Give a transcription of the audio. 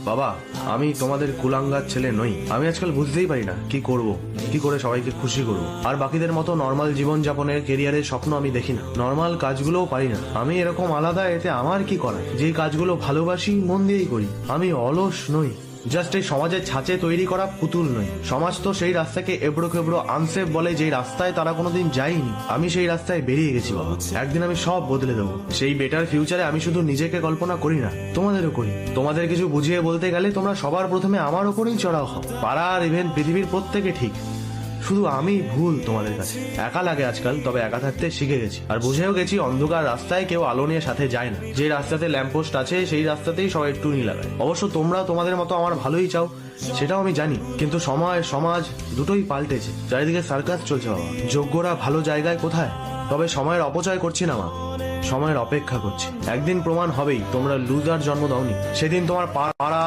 বাবা, আমি তোমাদের কুলাঙ্গার ছেলে নই। আমি আজকাল বুঝতেই পারি না কি করব, কি করে সবাইকে খুশি করব। আর বাকিদের মতো নর্মাল জীবন যাপনের কেরিয়ারের স্বপ্ন আমি দেখি না, নর্মাল কাজগুলোও পারি না। আমি এরকম আলাদা, এতে আমার কি করা? যে কাজগুলো ভালোবাসি মন দিয়েই করি। আমি অলস নই, জাস্ট এই সমাজের ছাঁচে তৈরি করা পুতুল নই। সমাজ তো সেই রাস্তাকে এবড়ো খেবড়ো আনসেফ বলে, যেই রাস্তায় তারা কোনোদিন যায়নি। আমি সেই রাস্তায় বেরিয়ে গেছি বাবা। একদিন আমি সব বদলে দেবো। সেই বেটার ফিউচারে আমি শুধু নিজেকে কল্পনা করি না, তোমাদেরও করি। তোমাদের কিছু বুঝিয়ে বলতে গেলে তোমরা সবার প্রথমে আমার ওপরেই চড়াও হও। পাড়ার ইভেন পৃথিবীর প্রত্যেকে ঠিক, শুধু আমি ভুল তোমাদের কাছে। একা লাগে আজকাল, তবে একা থাকতে শিখে গেছি। আর বুঝেও গেছি অন্ধকার রাস্তায় কেউ আলো নিয়ে সাথে যায় না। যে রাস্তাতে ল্যাম্পপোস্ট আছে সেই রাস্তাতেই সবাই টুনি লাগায়। অবশ্য তোমরা তোমাদের মতো আমার ভালোই চাও, সেটাও আমি জানি। কিন্তু সময় সমাজ দুটোই পাল্টেছে। চারিদিকে সার্কাস চলছে বাবা। যোগ্যরা ভালো জায়গায় কোথায়? তবে সময়ের অপচয় করছি না মা, সময়ের অপেক্ষা করছি। একদিন প্রমাণ হবেই তোমরা লুজার জন্ম দাওনি। সেদিন তোমার পাড়া